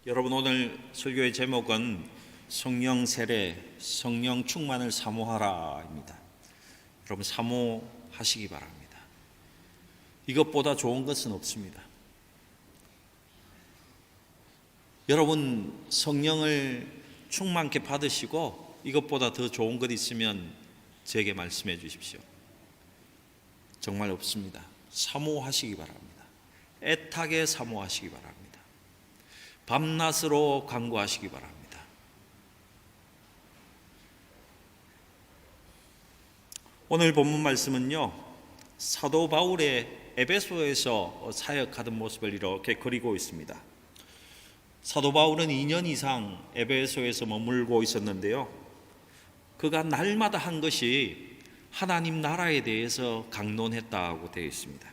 여러분, 오늘 설교의 제목은 성령 세례, 성령 충만을 사모하라입니다. 여러분, 사모하시기 바랍니다. 이것보다 좋은 것은 없습니다. 여러분, 성령을 충만케 받으시고 이것보다 더 좋은 것 있으면 제게 말씀해 주십시오. 정말 없습니다. 사모하시기 바랍니다. 애타게 사모하시기 바랍니다. 밤낮으로 간구하시기 바랍니다. 오늘 본문 말씀은요, 사도 바울의 에베소에서 사역하던 모습을 이렇게 그리고 있습니다. 사도 바울은 2년 이상 에베소에서 머물고 있었는데요, 그가 날마다 한 것이 하나님 나라에 대해서 강론했다고 되어 있습니다.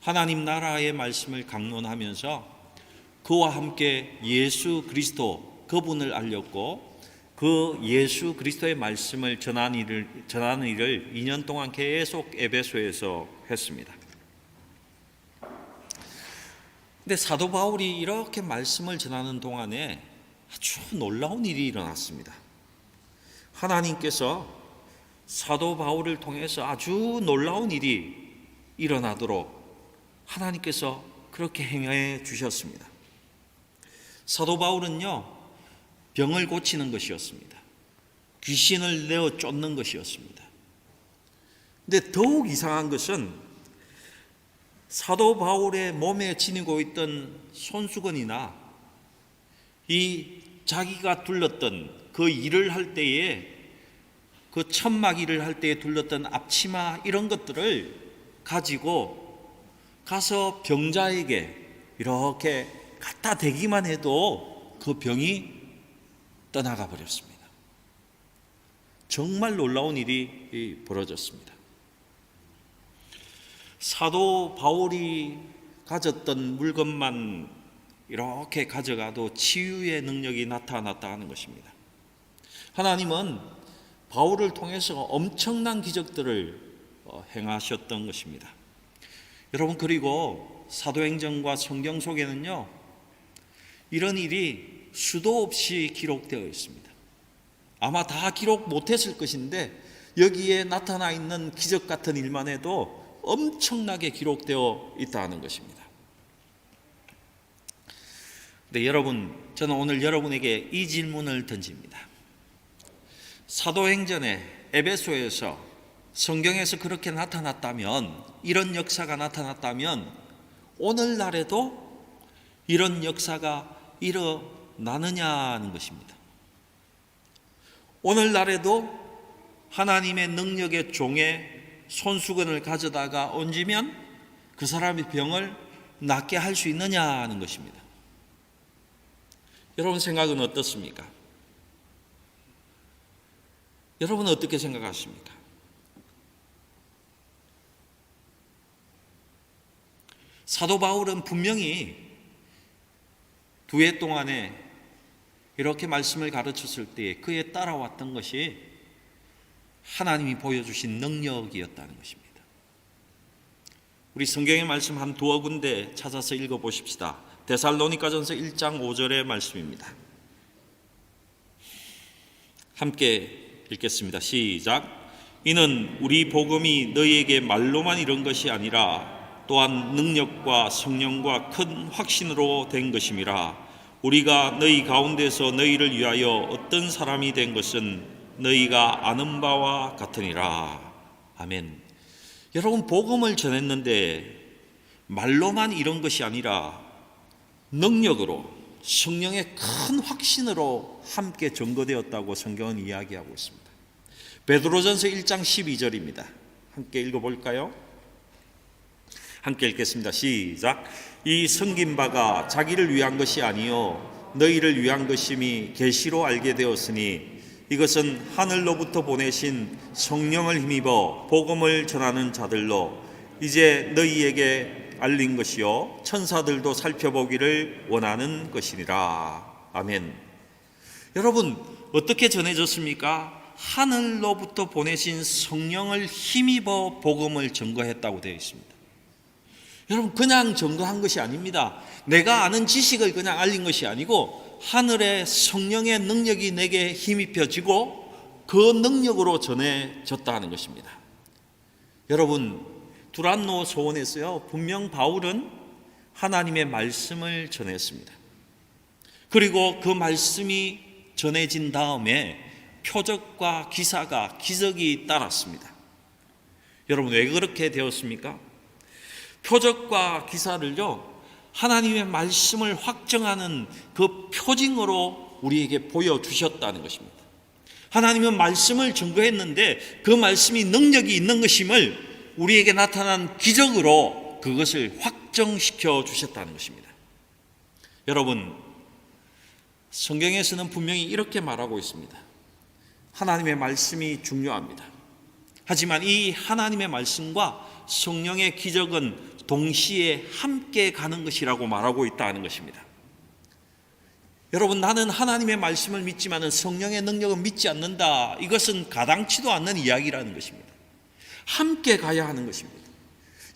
하나님 나라의 말씀을 강론하면서 그와 함께 예수 그리스도, 그분을 알렸고 그 예수 그리스도의 말씀을 전하는 일을 2년 동안 계속 에베소에서 했습니다. 근데 사도 바울이 이렇게 말씀을 전하는 동안에 아주 놀라운 일이 일어났습니다. 하나님께서 사도 바울을 통해서 아주 놀라운 일이 일어나도록 하나님께서 그렇게 행해 주셨습니다. 사도 바울은요, 병을 고치는 것이었습니다. 귀신을 내어 쫓는 것이었습니다. 근데 더욱 이상한 것은 사도 바울의 몸에 지니고 있던 손수건이나 이 자기가 둘렀던 그 일을 할 때에, 그 천막 일을 할 때에 둘렀던 앞치마 이런 것들을 가지고 가서 병자에게 이렇게 갖다 대기만 해도 그 병이 떠나가 버렸습니다. 정말 놀라운 일이 벌어졌습니다. 사도 바울이 가졌던 물건만 이렇게 가져가도 치유의 능력이 나타났다 하는 것입니다. 하나님은 바울을 통해서 엄청난 기적들을 행하셨던 것입니다. 여러분, 그리고 사도행전과 성경 속에는요, 이런 일이 수도 없이 기록되어 있습니다. 아마 다 기록 못했을 것인데 여기에 나타나 있는 기적 같은 일만 해도 엄청나게 기록되어 있다는 것입니다. 근데 여러분, 저는 오늘 여러분에게 이 질문을 던집니다. 사도행전에 에베소에서 성경에서 그렇게 나타났다면, 이런 역사가 나타났다면 오늘날에도 이런 역사가 일어나느냐는 것입니다. 오늘날에도 하나님의 능력의 종의 손수건을 가져다가 얹으면 그 사람의 병을 낫게 할 수 있느냐는 것입니다. 여러분 생각은 어떻습니까? 여러분은 어떻게 생각하십니까? 사도 바울은 분명히 두 해 동안에 이렇게 말씀을 가르쳤을 때 그에 따라왔던 것이 하나님이 보여주신 능력이었다는 것입니다. 우리 성경의 말씀 한 두어 군데 찾아서 읽어보십시다. 데살로니가전서 1장 5절의 말씀입니다. 함께 읽겠습니다. 시작. 이는 우리 복음이 너희에게 말로만 이른 것이 아니라 또한 능력과 성령과 큰 확신으로 된 것임이라. 우리가 너희 가운데서 너희를 위하여 어떤 사람이 된 것은 너희가 아는 바와 같으니라. 아멘. 여러분, 복음을 전했는데 말로만 이런 것이 아니라 능력으로, 성령의 큰 확신으로 함께 증거되었다고 성경은 이야기하고 있습니다. 베드로전서 1장 12절입니다. 함께 읽어볼까요? 함께 읽겠습니다. 시작. 이 섬긴 바가 자기를 위한 것이 아니요 너희를 위한 것임이 계시로 알게 되었으니 이것은 하늘로부터 보내신 성령을 힘입어 복음을 전하는 자들로 이제 너희에게 알린 것이요 천사들도 살펴보기를 원하는 것이니라. 아멘. 여러분, 어떻게 전해졌습니까? 하늘로부터 보내신 성령을 힘입어 복음을 증거했다고 되어 있습니다. 여러분, 그냥 증거한 것이 아닙니다. 내가 아는 지식을 그냥 알린 것이 아니고 하늘의 성령의 능력이 내게 힘입혀지고 그 능력으로 전해졌다 는 것입니다. 여러분, 두란노 소원에서요, 분명 바울은 하나님의 말씀을 전했습니다. 그리고 그 말씀이 전해진 다음에 표적과 기사가 기적이 따랐습니다. 여러분, 왜 그렇게 되었습니까? 표적과 기사를요, 하나님의 말씀을 확정하는 그 표징으로 우리에게 보여주셨다는 것입니다. 하나님은 말씀을 증거했는데 그 말씀이 능력이 있는 것임을 우리에게 나타난 기적으로 그것을 확정시켜 주셨다는 것입니다. 여러분, 성경에서는 분명히 이렇게 말하고 있습니다. 하나님의 말씀이 중요합니다. 하지만 이 하나님의 말씀과 성령의 기적은 동시에 함께 가는 것이라고 말하고 있다는 것입니다. 여러분, 나는 하나님의 말씀을 믿지만 성령의 능력은 믿지 않는다. 이것은 가당치도 않는 이야기라는 것입니다. 함께 가야 하는 것입니다.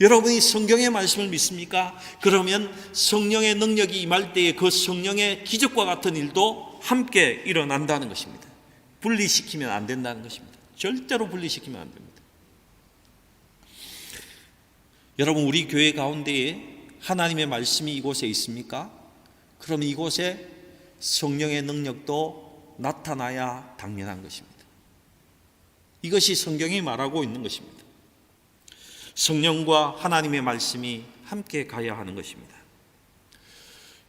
여러분이 성경의 말씀을 믿습니까? 그러면 성령의 능력이 임할 때에 그 성령의 기적과 같은 일도 함께 일어난다는 것입니다. 분리시키면 안 된다는 것입니다. 절대로 분리시키면 안 됩니다. 여러분, 우리 교회 가운데에 하나님의 말씀이 이곳에 있습니까? 그럼 이곳에 성령의 능력도 나타나야 당연한 것입니다. 이것이 성경이 말하고 있는 것입니다. 성령과 하나님의 말씀이 함께 가야 하는 것입니다.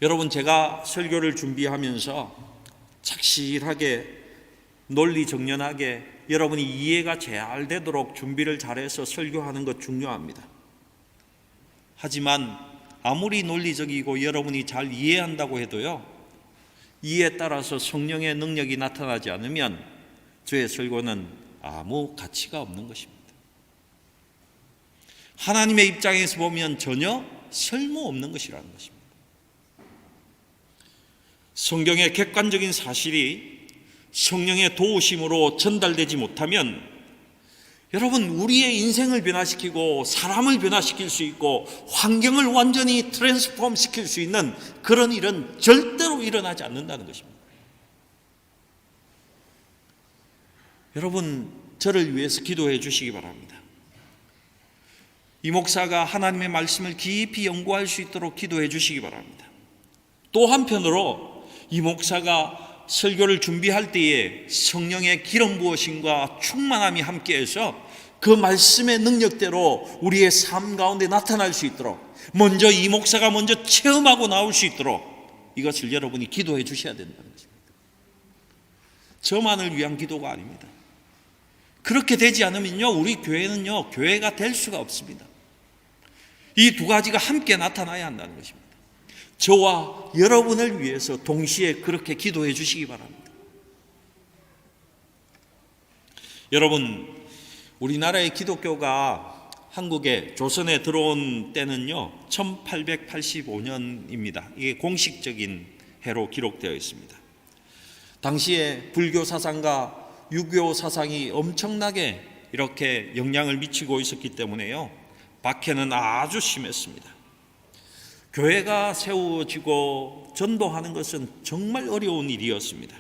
여러분, 제가 설교를 준비하면서 착실하게 논리정연하게 여러분이 이해가 잘 되도록 준비를 잘해서 설교하는 것 중요합니다. 하지만 아무리 논리적이고 여러분이 잘 이해한다고 해도요, 이에 따라서 성령의 능력이 나타나지 않으면 저의 설교는 아무 가치가 없는 것입니다. 하나님의 입장에서 보면 전혀 쓸모없는 것이라는 것입니다. 성경의 객관적인 사실이 성령의 도우심으로 전달되지 못하면 여러분, 우리의 인생을 변화시키고 사람을 변화시킬 수 있고 환경을 완전히 트랜스폼 시킬 수 있는 그런 일은 절대로 일어나지 않는다는 것입니다. 여러분, 저를 위해서 기도해 주시기 바랍니다. 이 목사가 하나님의 말씀을 깊이 연구할 수 있도록 기도해 주시기 바랍니다. 또 한편으로 이 목사가 설교를 준비할 때에 성령의 기름 부으심과 충만함이 함께해서 그 말씀의 능력대로 우리의 삶 가운데 나타날 수 있도록 먼저 이 목사가 먼저 체험하고 나올 수 있도록 이것을 여러분이 기도해 주셔야 된다는 것입니다. 저만을 위한 기도가 아닙니다. 그렇게 되지 않으면요, 우리 교회는요, 교회가 될 수가 없습니다. 이 두 가지가 함께 나타나야 한다는 것입니다. 저와 여러분을 위해서 동시에 그렇게 기도해 주시기 바랍니다. 여러분, 우리나라의 기독교가 한국에 조선에 들어온 때는요 1885년입니다. 이게 공식적인 해로 기록되어 있습니다. 당시에 불교 사상과 유교 사상이 엄청나게 이렇게 영향을 미치고 있었기 때문에요, 박해는 아주 심했습니다. 교회가 세워지고 전도하는 것은 정말 어려운 일이었습니다.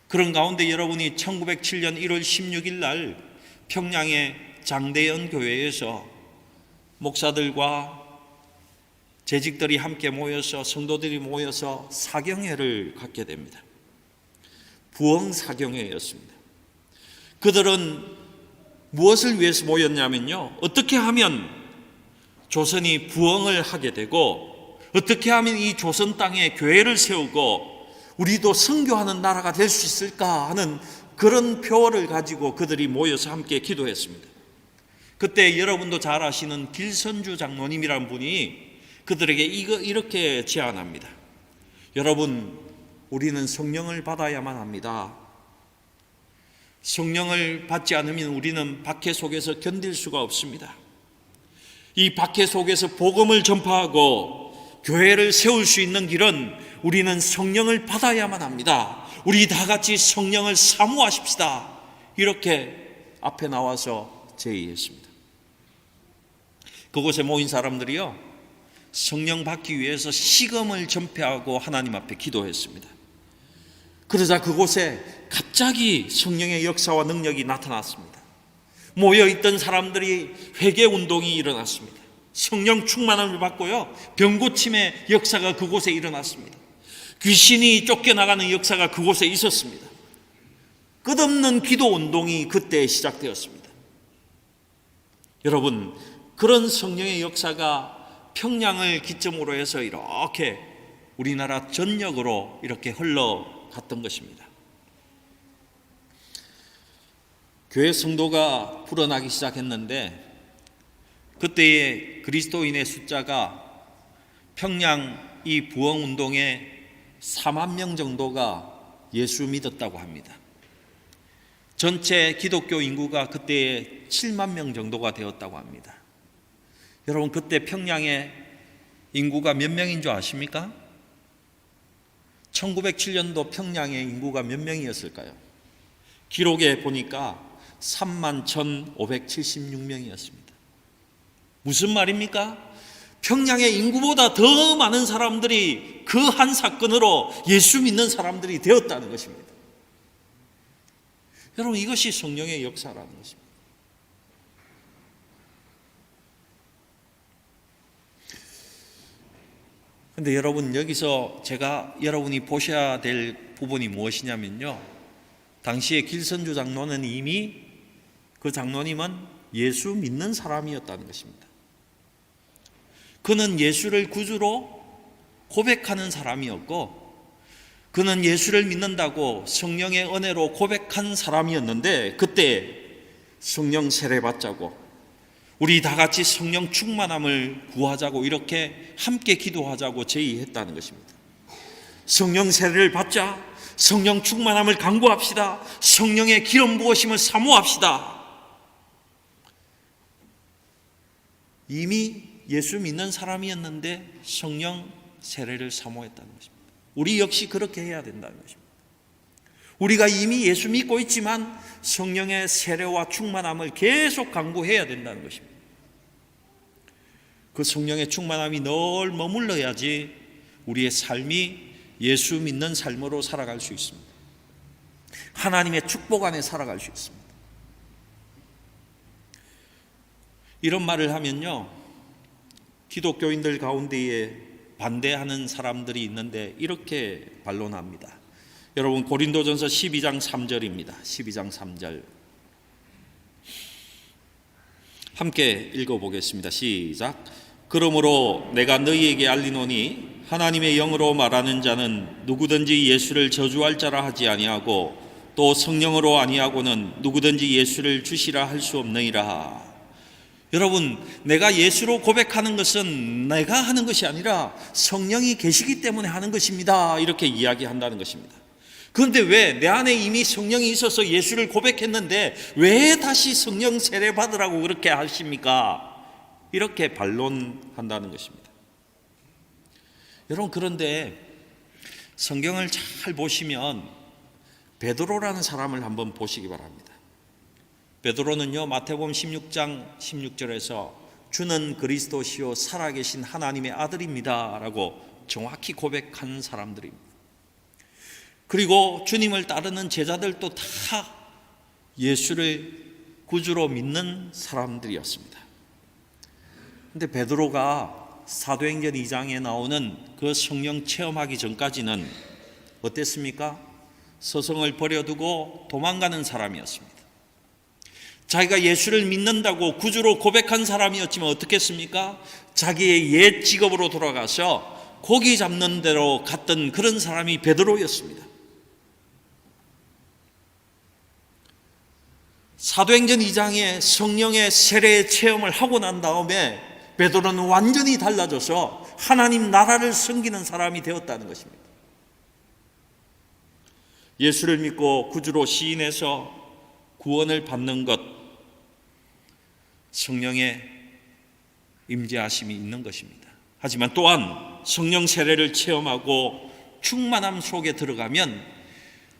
그런 가운데 여러분이 1907년 1월 16일 날 평양의 장대연 교회에서 목사들과 재직들이 함께 모여서 성도들이 모여서 사경회를 갖게 됩니다. 부흥 사경회였습니다. 그들은 무엇을 위해서 모였냐면요, 어떻게 하면 조선이 부흥을 하게 되고 어떻게 하면 이 조선 땅에 교회를 세우고 우리도 선교하는 나라가 될 수 있을까 하는 그런 표어를 가지고 그들이 모여서 함께 기도했습니다. 그때 여러분도 잘 아시는 길선주 장로님이라는 분이 그들에게 이렇게 제안합니다. 여러분, 우리는 성령을 받아야만 합니다. 성령을 받지 않으면 우리는 박해 속에서 견딜 수가 없습니다. 이 박해 속에서 복음을 전파하고 교회를 세울 수 있는 길은 우리는 성령을 받아야만 합니다. 우리 다 같이 성령을 사모하십시다. 이렇게 앞에 나와서 제의했습니다. 그곳에 모인 사람들이요, 성령 받기 위해서 시금을 전폐하고 하나님 앞에 기도했습니다. 그러자 그곳에 갑자기 성령의 역사와 능력이 나타났습니다. 모여있던 사람들이 회개 운동이 일어났습니다. 성령 충만함을 받고요, 병고침의 역사가 그곳에 일어났습니다. 귀신이 쫓겨나가는 역사가 그곳에 있었습니다. 끝없는 기도 운동이 그때 시작되었습니다. 여러분, 그런 성령의 역사가 평양을 기점으로 해서 이렇게 우리나라 전역으로 이렇게 흘러갔던 것입니다. 교회 성도가 불어나기 시작했는데 그때의 그리스도인의 숫자가 평양 이 부흥운동에 4만 명 정도가 예수 믿었다고 합니다. 전체 기독교 인구가 그때 7만 명 정도가 되었다고 합니다. 여러분, 그때 평양의 인구가 몇 명인 줄 아십니까? 1907년도 평양의 인구가 몇 명이었을까요? 기록에 보니까 31,576명이었습니다. 무슨 말입니까? 평양의 인구보다 더 많은 사람들이 그 한 사건으로 예수 믿는 사람들이 되었다는 것입니다. 여러분, 이것이 성령의 역사라는 것입니다. 그런데 여러분, 여기서 제가 여러분이 보셔야 될 부분이 무엇이냐면요, 당시에 길선주 장로는 이미 그 장로님은 예수 믿는 사람이었다는 것입니다. 그는 예수를 구주로 고백하는 사람이었고, 그는 예수를 믿는다고 성령의 은혜로 고백한 사람이었는데, 그때 성령 세례 받자고, 우리 다 같이 성령 충만함을 구하자고 이렇게 함께 기도하자고 제의했다는 것입니다. 성령 세례를 받자, 성령 충만함을 간구합시다, 성령의 기름 부으심을 사모합시다. 이미 예수 믿는 사람이었는데 성령 세례를 사모했다는 것입니다. 우리 역시 그렇게 해야 된다는 것입니다. 우리가 이미 예수 믿고 있지만 성령의 세례와 충만함을 계속 간구해야 된다는 것입니다. 그 성령의 충만함이 늘 머물러야지 우리의 삶이 예수 믿는 삶으로 살아갈 수 있습니다. 하나님의 축복 안에 살아갈 수 있습니다. 이런 말을 하면요, 기독교인들 가운데에 반대하는 사람들이 있는데 이렇게 반론합니다. 여러분, 고린도전서 12장 3절입니다. 12장 3절 함께 읽어보겠습니다. 시작. 그러므로 내가 너희에게 알리노니 하나님의 영으로 말하는 자는 누구든지 예수를 저주할 자라 하지 아니하고 또 성령으로 아니하고는 누구든지 예수를 주시라 할 수 없느니라. 여러분, 내가 예수로 고백하는 것은 내가 하는 것이 아니라 성령이 계시기 때문에 하는 것입니다. 이렇게 이야기한다는 것입니다. 그런데 왜 내 안에 이미 성령이 있어서 예수를 고백했는데 왜 다시 성령 세례 받으라고 그렇게 하십니까? 이렇게 반론한다는 것입니다. 여러분, 그런데 성경을 잘 보시면 베드로라는 사람을 한번 보시기 바랍니다. 베드로는요, 마태복음 16장 16절에서 주는 그리스도시요 살아계신 하나님의 아들입니다 라고 정확히 고백한 사람들입니다. 그리고 주님을 따르는 제자들도 다 예수를 구주로 믿는 사람들이었습니다. 그런데 베드로가 사도행전 2장에 나오는 그 성령 체험하기 전까지는 어땠습니까? 서성을 버려두고 도망가는 사람이었습니다. 자기가 예수를 믿는다고 구주로 고백한 사람이었지만 어떻겠습니까? 자기의 옛 직업으로 돌아가서 고기 잡는 데로 갔던 그런 사람이 베드로였습니다. 사도행전 2장에 성령의 세례 체험을 하고 난 다음에 베드로는 완전히 달라져서 하나님 나라를 섬기는 사람이 되었다는 것입니다. 예수를 믿고 구주로 시인해서 구원을 받는 것, 성령의 임재하심이 있는 것입니다. 하지만 또한 성령 세례를 체험하고 충만함 속에 들어가면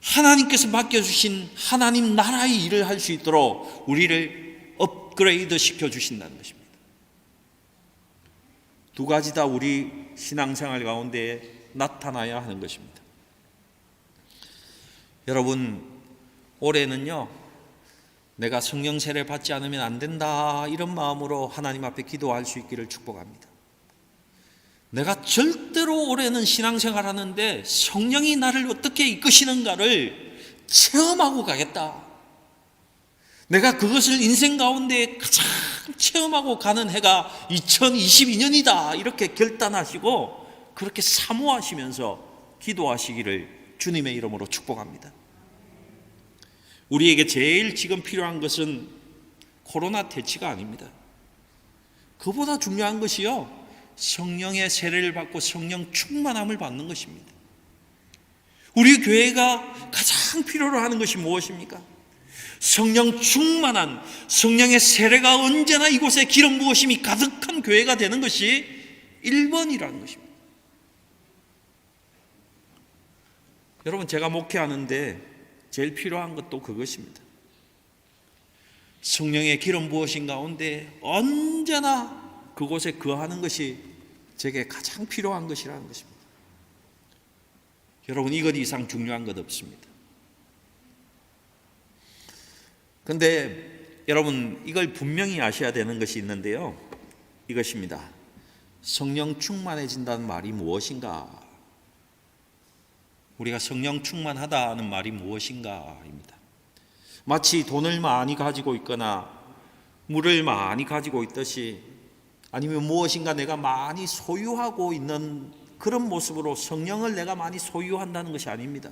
하나님께서 맡겨주신 하나님 나라의 일을 할 수 있도록 우리를 업그레이드 시켜주신다는 것입니다. 두 가지 다 우리 신앙생활 가운데 나타나야 하는 것입니다. 여러분, 올해는요, 내가 성령 세례 받지 않으면 안 된다, 이런 마음으로 하나님 앞에 기도할 수 있기를 축복합니다. 내가 절대로 올해는 신앙생활 하는데 성령이 나를 어떻게 이끄시는가를 체험하고 가겠다. 내가 그것을 인생 가운데 가장 체험하고 가는 해가 2022년이다. 이렇게 결단하시고 그렇게 사모하시면서 기도하시기를 주님의 이름으로 축복합니다. 우리에게 제일 지금 필요한 것은 코로나 퇴치가 아닙니다. 그보다 중요한 것이요, 성령의 세례를 받고 성령 충만함을 받는 것입니다. 우리 교회가 가장 필요로 하는 것이 무엇입니까? 성령 충만한, 성령의 세례가 언제나 이곳에 기름 부으심이 가득한 교회가 되는 것이 1번이라는 것입니다. 여러분, 제가 목회하는데 제일 필요한 것도 그것입니다. 성령의 기름 부으심 가운데 언제나 그곳에 거하는 것이 제게 가장 필요한 것이라는 것입니다. 여러분, 이것 이상 중요한 것 없습니다. 그런데 여러분, 이걸 분명히 아셔야 되는 것이 있는데요, 이것입니다. 성령 충만해진다는 말이 무엇인가? 우리가 성령 충만하다는 말이 무엇인가입니다. 마치 돈을 많이 가지고 있거나 물을 많이 가지고 있듯이, 아니면 무엇인가 내가 많이 소유하고 있는 그런 모습으로 성령을 내가 많이 소유한다는 것이 아닙니다.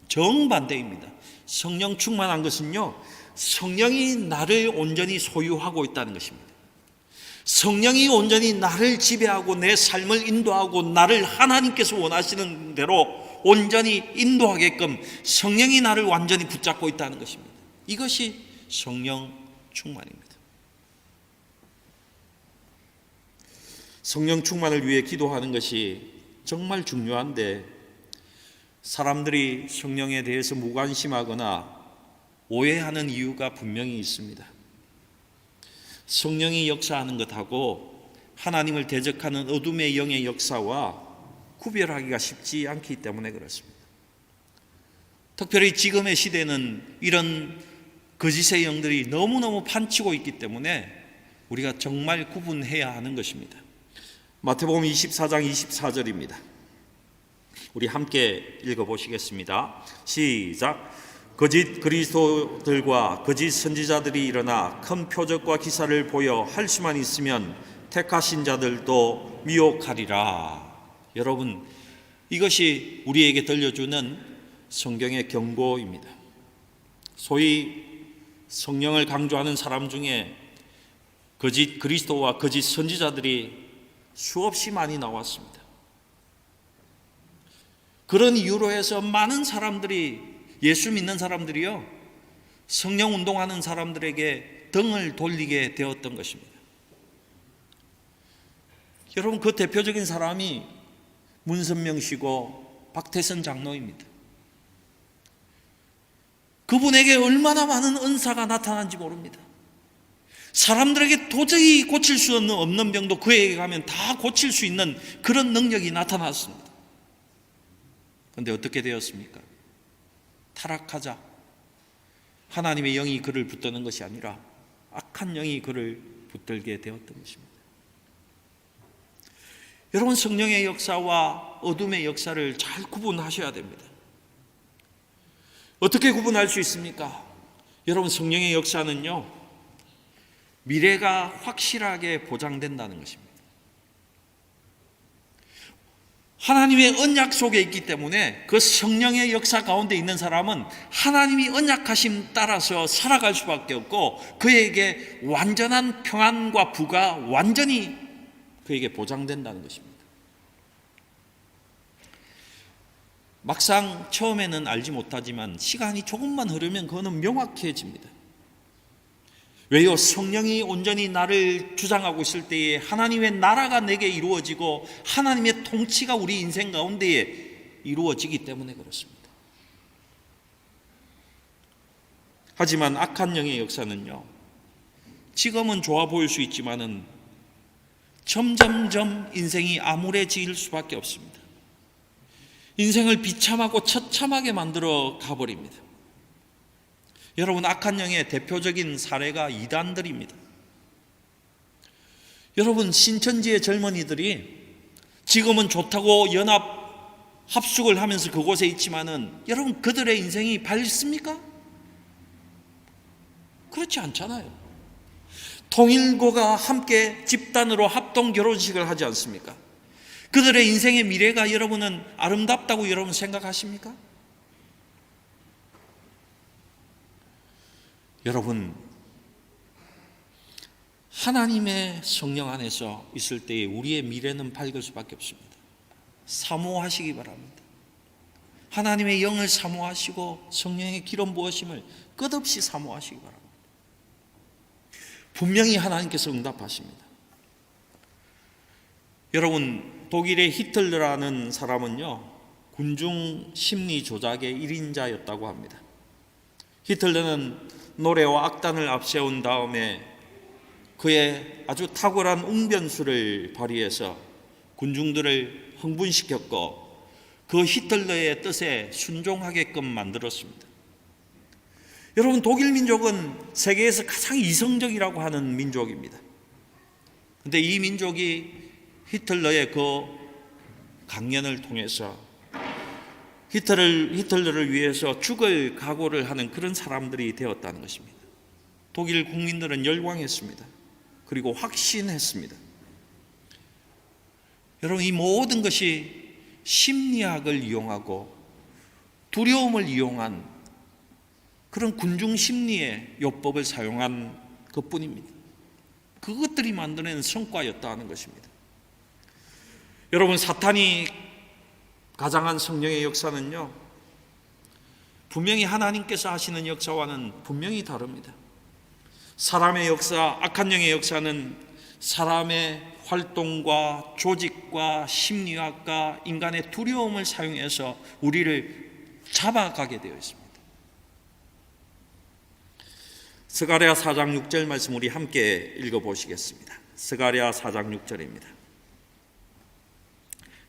정반대입니다. 성령 충만한 것은요, 성령이 나를 온전히 소유하고 있다는 것입니다. 성령이 온전히 나를 지배하고 내 삶을 인도하고 나를 하나님께서 원하시는 대로 온전히 인도하게끔 성령이 나를 완전히 붙잡고 있다는 것입니다. 이것이 성령 충만입니다. 성령 충만을 위해 기도하는 것이 정말 중요한데, 사람들이 성령에 대해서 무관심하거나 오해하는 이유가 분명히 있습니다. 성령이 역사하는 것하고 하나님을 대적하는 어둠의 영의 역사와 구별하기가 쉽지 않기 때문에 그렇습니다. 특별히 지금의 시대는 이런 거짓의 영들이 너무너무 판치고 있기 때문에 우리가 정말 구분해야 하는 것입니다. 마태복음 24장 24절입니다. 우리 함께 읽어보시겠습니다. 시작. 거짓 그리스도들과 거짓 선지자들이 일어나 큰 표적과 기사를 보여 할 수만 있으면 택하신 자들도 미혹하리라. 여러분, 이것이 우리에게 들려주는 성경의 경고입니다. 소위 성령을 강조하는 사람 중에 거짓 그리스도와 거짓 선지자들이 수없이 많이 나왔습니다. 그런 이유로 해서 많은 사람들이, 예수 믿는 사람들이요, 성령 운동하는 사람들에게 등을 돌리게 되었던 것입니다. 여러분, 그 대표적인 사람이 문선명 씨고 박태선 장로입니다. 그분에게 얼마나 많은 은사가 나타난지 모릅니다. 사람들에게 도저히 고칠 수 없는 병도 그에게 가면 다 고칠 수 있는 그런 능력이 나타났습니다. 그런데 어떻게 되었습니까? 타락하자 하나님의 영이 그를 붙드는 것이 아니라 악한 영이 그를 붙들게 되었던 것입니다. 여러분, 성령의 역사와 어둠의 역사를 잘 구분하셔야 됩니다. 어떻게 구분할 수 있습니까? 여러분, 성령의 역사는요, 미래가 확실하게 보장된다는 것입니다. 하나님의 언약 속에 있기 때문에 그 성령의 역사 가운데 있는 사람은 하나님이 언약하심 따라서 살아갈 수밖에 없고, 그에게 완전한 평안과 부가 완전히 그에게 보장된다는 것입니다. 막상 처음에는 알지 못하지만 시간이 조금만 흐르면 그거는 명확해집니다. 왜요? 성령이 온전히 나를 주장하고 있을 때에 하나님의 나라가 내게 이루어지고 하나님의 통치가 우리 인생 가운데에 이루어지기 때문에 그렇습니다. 하지만 악한 영의 역사는요, 지금은 좋아 보일 수 있지만은 점점점 인생이 암울해질 수밖에 없습니다. 인생을 비참하고 처참하게 만들어 가버립니다. 여러분, 악한 영의 대표적인 사례가 이단들입니다. 여러분, 신천지의 젊은이들이 지금은 좋다고 연합 합숙을 하면서 그곳에 있지만은 여러분, 그들의 인생이 밝습니까? 그렇지 않잖아요. 통일고가 함께 집단으로 합동 결혼식을 하지 않습니까? 그들의 인생의 미래가 여러분은 아름답다고 여러분 생각하십니까? 여러분, 하나님의 성령 안에서 있을 때에 우리의 미래는 밝을 수밖에 없습니다. 사모하시기 바랍니다. 하나님의 영을 사모하시고 성령의 기름 부으심을 끝없이 사모하시기 바랍니다. 분명히 하나님께서 응답하십니다. 여러분, 독일의 히틀러라는 사람은요, 군중 심리 조작의 1인자였다고 합니다. 히틀러는 노래와 악단을 앞세운 다음에 그의 아주 탁월한 웅변수를 발휘해서 군중들을 흥분시켰고 그 히틀러의 뜻에 순종하게끔 만들었습니다. 여러분, 독일 민족은 세계에서 가장 이성적이라고 하는 민족입니다. 그런데 이 민족이 히틀러의 그 강연을 통해서 히틀러를 위해서 죽을 각오를 하는 그런 사람들이 되었다는 것입니다. 독일 국민들은 열광했습니다. 그리고 확신했습니다. 여러분, 이 모든 것이 심리학을 이용하고 두려움을 이용한 그런 군중 심리의 요법을 사용한 것뿐입니다. 그것들이 만드는 성과였다는 것입니다. 여러분, 사탄이 가장한 성령의 역사는요, 분명히 하나님께서 하시는 역사와는 분명히 다릅니다. 사람의 역사, 악한 영의 역사는 사람의 활동과 조직과 심리학과 인간의 두려움을 사용해서 우리를 잡아가게 되어 있습니다. 스가랴 4장 6절 말씀 우리 함께 읽어보시겠습니다. 스가랴 4장 6절입니다.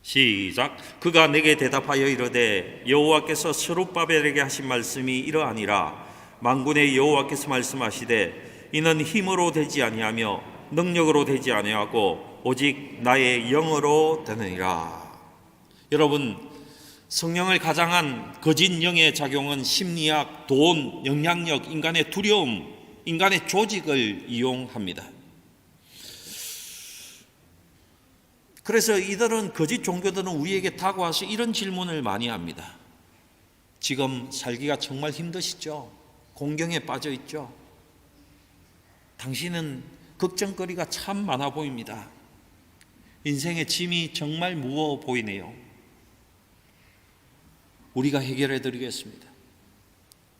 시작. 그가 내게 대답하여 이르되 여호와께서 스룹바벨에게 하신 말씀이 이러하니라. 만군의 여호와께서 말씀하시되 이는 힘으로 되지 아니하며 능력으로 되지 아니하고 오직 나의 영으로 되느니라. 여러분, 성령을 가장한 거짓 영의 작용은 심리학, 돈, 영향력, 인간의 두려움, 인간의 조직을 이용합니다. 그래서 이들은, 거짓 종교들은 우리에게 다가와서 이런 질문을 많이 합니다. 지금 살기가 정말 힘드시죠? 공경에 빠져 있죠? 당신은 걱정거리가 참 많아 보입니다. 인생의 짐이 정말 무거워 보이네요. 우리가 해결해 드리겠습니다.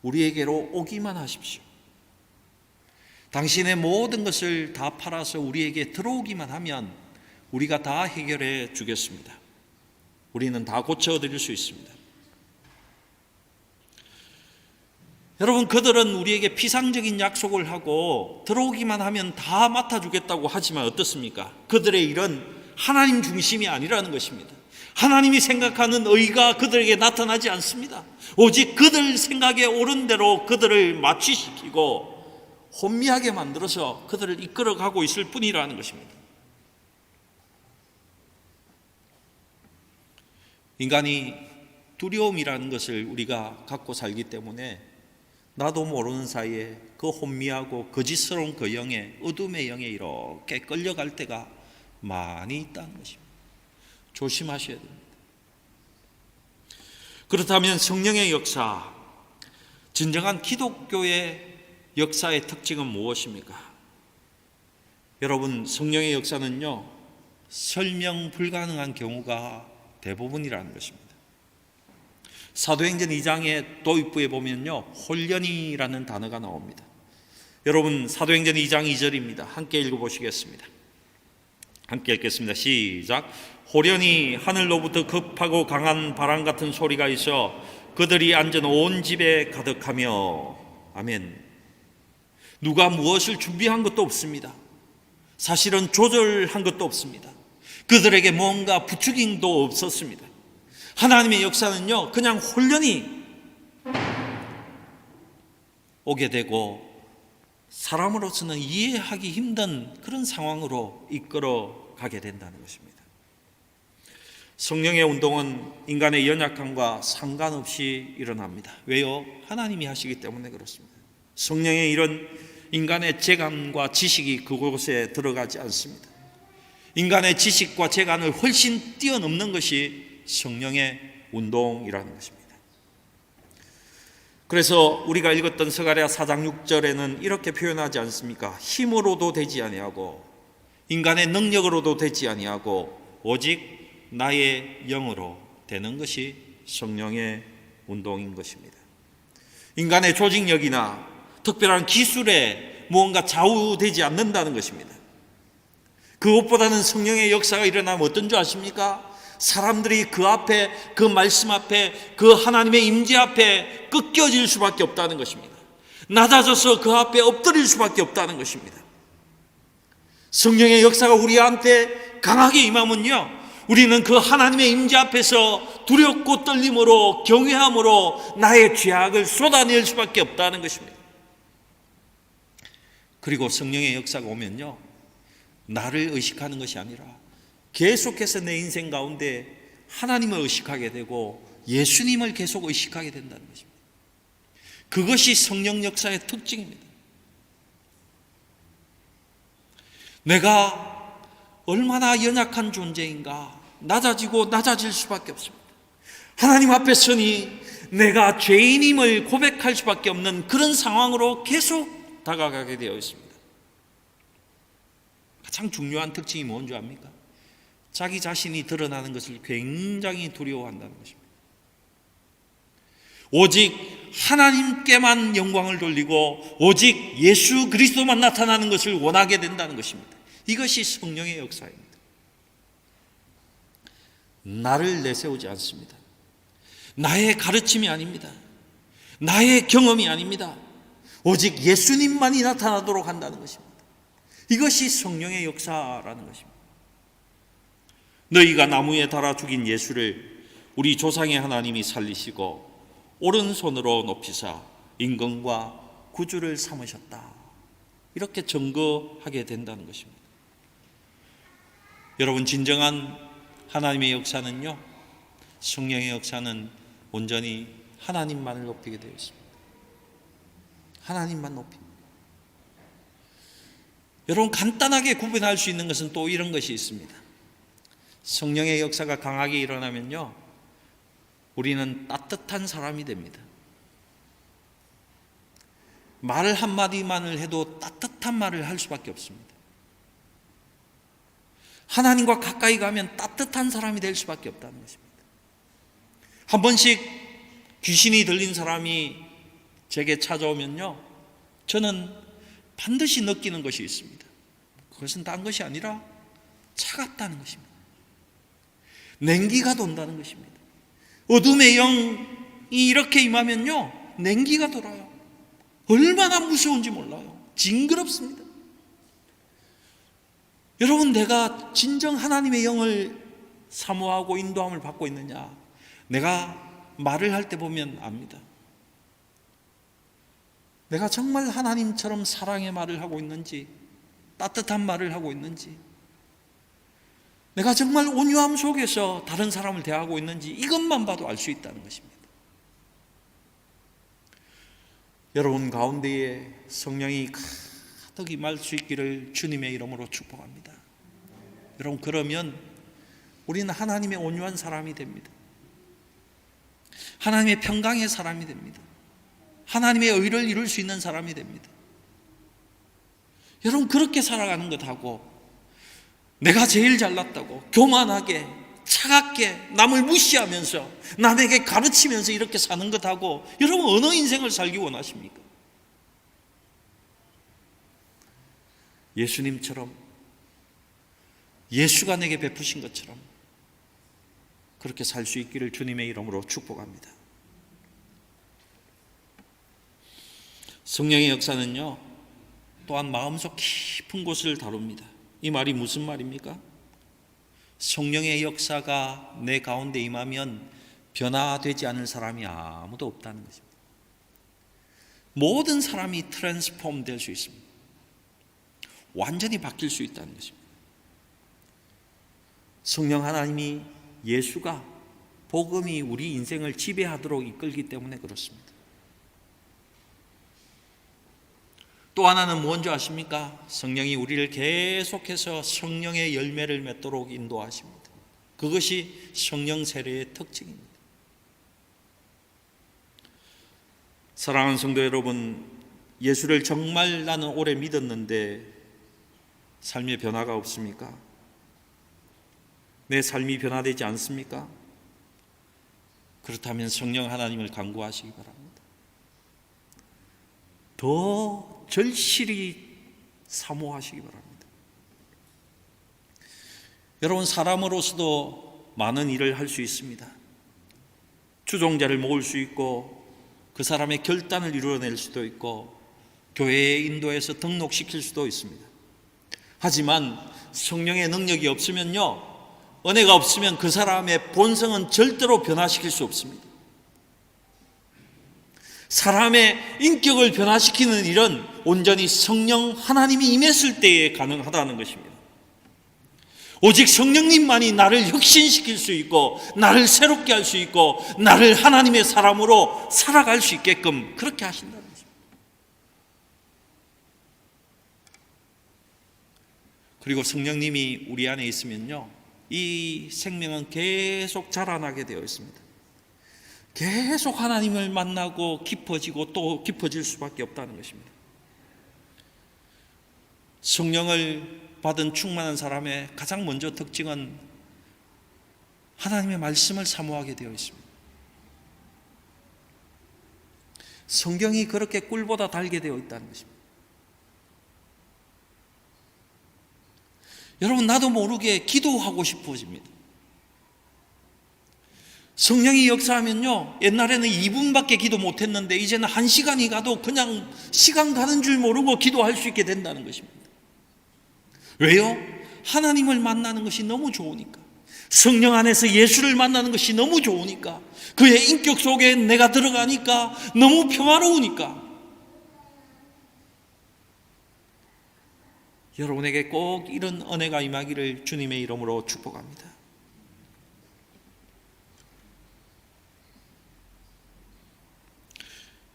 우리에게로 오기만 하십시오. 당신의 모든 것을 다 팔아서 우리에게 들어오기만 하면 우리가 다 해결해 주겠습니다. 우리는 다 고쳐 드릴 수 있습니다. 여러분, 그들은 우리에게 피상적인 약속을 하고 들어오기만 하면 다 맡아주겠다고 하지만 어떻습니까? 그들의 일은 하나님 중심이 아니라는 것입니다. 하나님이 생각하는 의가 그들에게 나타나지 않습니다. 오직 그들 생각에 옳은 대로 그들을 마취시키고 혼미하게 만들어서 그들을 이끌어가고 있을 뿐이라는 것입니다. 인간이 두려움이라는 것을 우리가 갖고 살기 때문에 나도 모르는 사이에 그 혼미하고 거짓스러운 그 영에, 어둠의 영에 이렇게 끌려갈 때가 많이 있다는 것입니다. 조심하셔야 됩니다. 그렇다면 성령의 역사, 진정한 기독교의 역사의 특징은 무엇입니까? 여러분, 성령의 역사는요, 설명 불가능한 경우가 대부분이라는 것입니다. 사도행전 2장의 도입부에 보면요, 홀련이라는 단어가 나옵니다. 여러분, 사도행전 2장 2절입니다. 함께 읽어보시겠습니다. 함께 읽겠습니다. 시작. 호련히 하늘로부터 급하고 강한 바람 같은 소리가 있어 그들이 앉은 온 집에 가득하며. 아멘. 누가 무엇을 준비한 것도 없습니다. 사실은 조절한 것도 없습니다. 그들에게 뭔가 부추김도 없었습니다. 하나님의 역사는요, 그냥 홀연히 오게 되고 사람으로서는 이해하기 힘든 그런 상황으로 이끌어 가게 된다는 것입니다. 성령의 운동은 인간의 연약함과 상관없이 일어납니다. 왜요? 하나님이 하시기 때문에 그렇습니다. 성령의 일은 인간의 재간과 지식이 그곳에 들어가지 않습니다. 인간의 지식과 재간을 훨씬 뛰어넘는 것이 성령의 운동이라는 것입니다. 그래서 우리가 읽었던 스가랴 4장 6절에는 이렇게 표현하지 않습니까? 힘으로도 되지 아니하고 인간의 능력으로도 되지 아니하고 오직 나의 영으로 되는 것이 성령의 운동인 것입니다. 인간의 조직력이나 특별한 기술에 무언가 좌우되지 않는다는 것입니다. 그것보다는 성령의 역사가 일어나면 어떤 줄 아십니까? 사람들이 그 앞에, 그 말씀 앞에, 그 하나님의 임재 앞에 꺾여질 수밖에 없다는 것입니다. 낮아져서 그 앞에 엎드릴 수밖에 없다는 것입니다. 성령의 역사가 우리한테 강하게 임하면요, 우리는 그 하나님의 임재 앞에서 두렵고 떨림으로 경외함으로 나의 죄악을 쏟아낼 수밖에 없다는 것입니다. 그리고 성령의 역사가 오면요, 나를 의식하는 것이 아니라 계속해서 내 인생 가운데 하나님을 의식하게 되고 예수님을 계속 의식하게 된다는 것입니다. 그것이 성령 역사의 특징입니다. 내가 얼마나 연약한 존재인가, 낮아지고 낮아질 수밖에 없습니다. 하나님 앞에 서니 내가 죄인임을 고백할 수밖에 없는 그런 상황으로 계속 다가가게 되어 있습니다. 가장 중요한 특징이 뭔지 압니까? 자기 자신이 드러나는 것을 굉장히 두려워한다는 것입니다. 오직 하나님께만 영광을 돌리고 오직 예수 그리스도만 나타나는 것을 원하게 된다는 것입니다. 이것이 성령의 역사입니다. 나를 내세우지 않습니다. 나의 가르침이 아닙니다. 나의 경험이 아닙니다. 오직 예수님만이 나타나도록 한다는 것입니다. 이것이 성령의 역사라는 것입니다. 너희가 나무에 달아 죽인 예수를 우리 조상의 하나님이 살리시고 오른손으로 높이사 임금과 구주를 삼으셨다. 이렇게 증거하게 된다는 것입니다. 여러분, 진정한 하나님의 역사는요, 성령의 역사는 온전히 하나님만을 높이게 되어 있습니다. 하나님만 높입니다. 여러분, 간단하게 구분할 수 있는 것은 또 이런 것이 있습니다. 성령의 역사가 강하게 일어나면요, 우리는 따뜻한 사람이 됩니다. 말 한마디만을 해도 따뜻한 말을 할 수밖에 없습니다. 하나님과 가까이 가면 따뜻한 사람이 될 수밖에 없다는 것입니다. 한 번씩 귀신이 들린 사람이 제게 찾아오면요, 저는 반드시 느끼는 것이 있습니다. 그것은 딴 것이 아니라 차갑다는 것입니다. 냉기가 돈다는 것입니다. 어둠의 영이 이렇게 임하면요, 냉기가 돌아요. 얼마나 무서운지 몰라요. 징그럽습니다. 여러분, 내가 진정 하나님의 영을 사모하고 인도함을 받고 있느냐, 내가 말을 할 때 보면 압니다. 내가 정말 하나님처럼 사랑의 말을 하고 있는지, 따뜻한 말을 하고 있는지, 내가 정말 온유함 속에서 다른 사람을 대하고 있는지, 이것만 봐도 알 수 있다는 것입니다. 여러분 가운데에 성령이 가득 임할 수 있기를 주님의 이름으로 축복합니다. 여러분, 그러면 우리는 하나님의 온유한 사람이 됩니다. 하나님의 평강의 사람이 됩니다. 하나님의 의를 이룰 수 있는 사람이 됩니다. 여러분, 그렇게 살아가는 것하고 내가 제일 잘났다고 교만하게 차갑게 남을 무시하면서 남에게 가르치면서 이렇게 사는 것하고 여러분, 어느 인생을 살기 원하십니까? 예수님처럼, 예수가 내게 베푸신 것처럼 그렇게 살 수 있기를 주님의 이름으로 축복합니다. 성령의 역사는요, 또한 마음속 깊은 곳을 다룹니다. 이 말이 무슨 말입니까? 성령의 역사가 내 가운데 임하면 변화되지 않을 사람이 아무도 없다는 것입니다. 모든 사람이 트랜스폼 될 수 있습니다. 완전히 바뀔 수 있다는 것입니다. 성령 하나님이, 예수가, 복음이 우리 인생을 지배하도록 이끌기 때문에 그렇습니다. 또 하나는 뭔지 아십니까? 성령이 우리를 계속해서 성령의 열매를 맺도록 인도하십니다. 그것이 성령 세례의 특징입니다. 사랑하는 성도 여러분, 예수를 정말 나는 오래 믿었는데 삶의 변화가 없습니까? 내 삶이 변화되지 않습니까? 그렇다면 성령 하나님을 간구하시기 바랍니다. 더 절실히 사모하시기 바랍니다. 여러분, 사람으로서도 많은 일을 할 수 있습니다. 추종자를 모을 수 있고 그 사람의 결단을 이루어낼 수도 있고 교회에 인도해서 등록시킬 수도 있습니다. 하지만 성령의 능력이 없으면요, 은혜가 없으면 그 사람의 본성은 절대로 변화시킬 수 없습니다. 사람의 인격을 변화시키는 일은 온전히 성령 하나님이 임했을 때에 가능하다는 것입니다. 오직 성령님만이 나를 혁신시킬 수 있고 나를 새롭게 할 수 있고 나를 하나님의 사람으로 살아갈 수 있게끔 그렇게 하신다는 것입니다. 그리고 성령님이 우리 안에 있으면요, 이 생명은 계속 자라나게 되어 있습니다. 계속 하나님을 만나고 깊어지고 또 깊어질 수밖에 없다는 것입니다. 성령을 받은 충만한 사람의 가장 먼저 특징은 하나님의 말씀을 사모하게 되어 있습니다. 성경이 그렇게 꿀보다 달게 되어 있다는 것입니다. 여러분, 나도 모르게 기도하고 싶어집니다. 성령이 역사하면요, 옛날에는 2분밖에 기도 못했는데 이제는 1시간이 가도 그냥 시간 가는 줄 모르고 기도할 수 있게 된다는 것입니다. 왜요? 하나님을 만나는 것이 너무 좋으니까, 성령 안에서 예수를 만나는 것이 너무 좋으니까, 그의 인격 속에 내가 들어가니까 너무 평화로우니까. 여러분에게 꼭 이런 은혜가 임하기를 주님의 이름으로 축복합니다.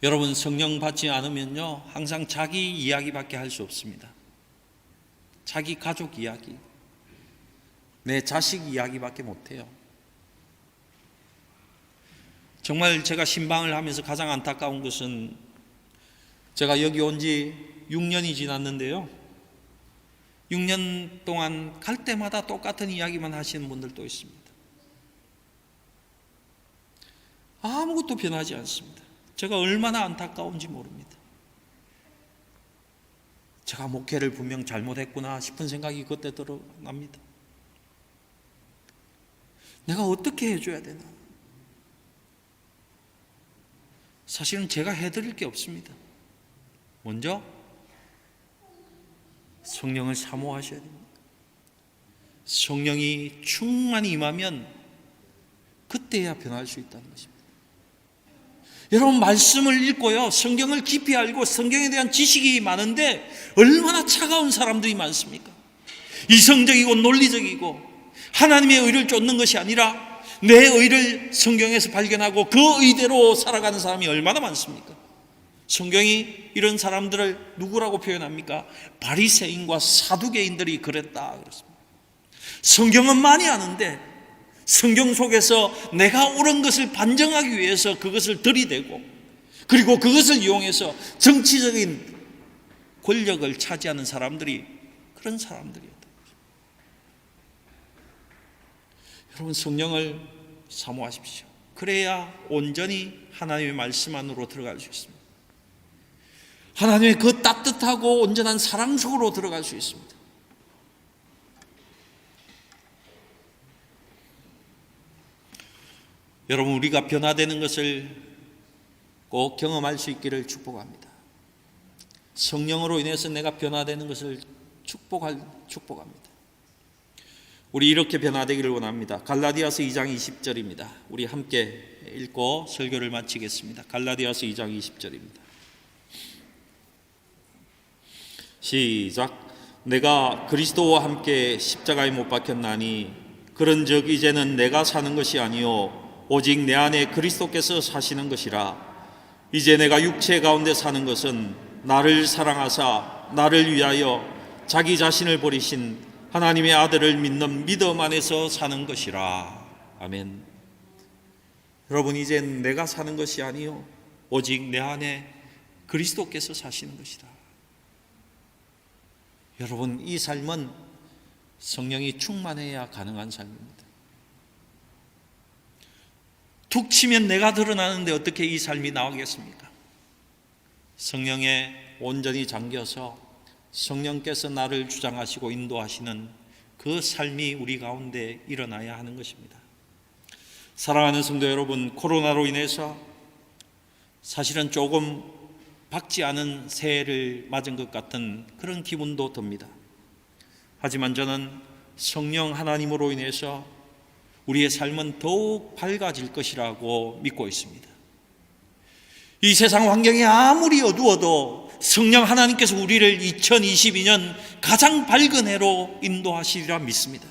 여러분, 성령 받지 않으면요, 항상 자기 이야기밖에 할 수 없습니다. 자기 가족 이야기, 내 자식 이야기밖에 못해요. 정말 제가 신방을 하면서 가장 안타까운 것은, 제가 여기 온 지 6년이 지났는데요, 6년 동안 갈 때마다 똑같은 이야기만 하시는 분들도 있습니다. 아무것도 변하지 않습니다. 제가 얼마나 안타까운지 모릅니다. 제가 목회를 분명 잘못했구나 싶은 생각이 그때 들어납니다. 내가 어떻게 해줘야 되나? 사실은 제가 해드릴 게 없습니다. 먼저 성령을 사모하셔야 됩니다. 성령이 충만히 임하면 그때야 변할 수 있다는 것입니다. 여러분, 말씀을 읽고요, 성경을 깊이 알고 성경에 대한 지식이 많은데 얼마나 차가운 사람들이 많습니까? 이성적이고 논리적이고 하나님의 의를 쫓는 것이 아니라 내 의를 성경에서 발견하고 그 의대로 살아가는 사람이 얼마나 많습니까? 성경이 이런 사람들을 누구라고 표현합니까? 바리새인과 사두개인들이 그랬다 그렇습니다. 성경은 많이 아는데 성경 속에서 내가 옳은 것을 반증하기 위해서 그것을 들이대고, 그리고 그것을 이용해서 정치적인 권력을 차지하는 사람들이 그런 사람들이었다. 여러분, 성령을 사모하십시오. 그래야 온전히 하나님의 말씀 안으로 들어갈 수 있습니다. 하나님의 그 따뜻하고 온전한 사랑 속으로 들어갈 수 있습니다. 여러분, 우리가 변화되는 것을 꼭 경험할 수 있기를 축복합니다. 성령으로 인해서 내가 변화되는 것을 축복합니다. 우리 이렇게 변화되기를 원합니다. 갈라디아서 2장 20절입니다. 우리 함께 읽고 설교를 마치겠습니다. 갈라디아서 2장 20절입니다. 시작. 내가 그리스도와 함께 십자가에 못 박혔나니 그런즉 이제는 내가 사는 것이 아니요 오직 내 안에 그리스도께서 사시는 것이라. 이제 내가 육체 가운데 사는 것은 나를 사랑하사 나를 위하여 자기 자신을 버리신 하나님의 아들을 믿는 믿음 안에서 사는 것이라. 아멘. 여러분, 이젠 내가 사는 것이 아니요 오직 내 안에 그리스도께서 사시는 것이다. 여러분, 이 삶은 성령이 충만해야 가능한 삶입니다. 툭 치면 내가 드러나는데 어떻게 이 삶이 나오겠습니까? 성령에 온전히 잠겨서 성령께서 나를 주장하시고 인도하시는 그 삶이 우리 가운데 일어나야 하는 것입니다. 사랑하는 성도 여러분, 코로나로 인해서 사실은 조금 박지 않은 새해를 맞은 것 같은 그런 기분도 듭니다. 하지만 저는 성령 하나님으로 인해서 우리의 삶은 더욱 밝아질 것이라고 믿고 있습니다. 이 세상 환경이 아무리 어두워도 성령 하나님께서 우리를 2022년 가장 밝은 해로 인도하시리라 믿습니다.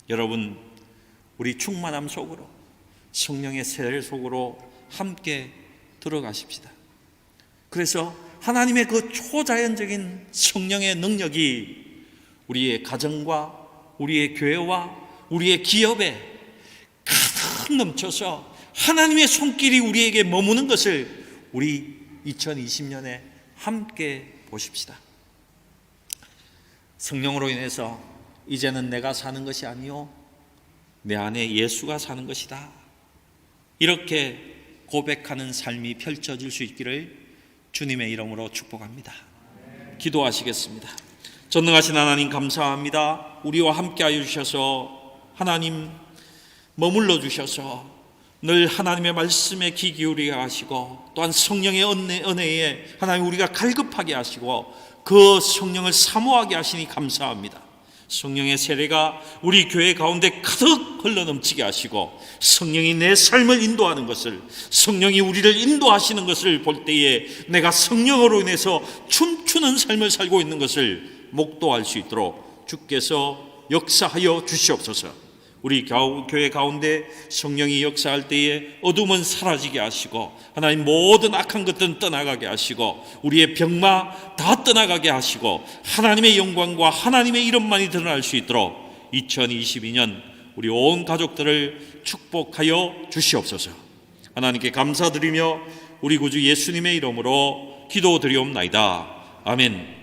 여러분, 우리 충만함 속으로 성령의 세례 속으로 함께 들어가십시다. 그래서 하나님의 그 초자연적인 성령의 능력이 우리의 가정과 우리의 교회와 우리의 기업에 가득 넘쳐서 하나님의 손길이 우리에게 머무는 것을 우리 2020년에 함께 보십시다. 성령으로 인해서 이제는 내가 사는 것이 아니요 내 안에 예수가 사는 것이다. 이렇게 고백하는 삶이 펼쳐질 수 있기를 주님의 이름으로 축복합니다. 기도하시겠습니다. 전능하신 하나님, 감사합니다. 우리와 함께하여 주셔서 하나님 머물러 주셔서 늘 하나님의 말씀에 귀 기울이게 하시고 또한 성령의 은혜에 하나님 우리가 갈급하게 하시고 그 성령을 사모하게 하시니 감사합니다. 성령의 세례가 우리 교회 가운데 가득 흘러넘치게 하시고 성령이 내 삶을 인도하는 것을, 성령이 우리를 인도하시는 것을 볼 때에 내가 성령으로 인해서 춤추는 삶을 살고 있는 것을 목도할 수 있도록 주께서 역사하여 주시옵소서. 우리 교회 가운데 성령이 역사할 때에 어둠은 사라지게 하시고 하나님 모든 악한 것들은 떠나가게 하시고 우리의 병마 다 떠나가게 하시고 하나님의 영광과 하나님의 이름만이 드러날 수 있도록 2022년 우리 온 가족들을 축복하여 주시옵소서. 하나님께 감사드리며 우리 구주 예수님의 이름으로 기도드리옵나이다. 아멘.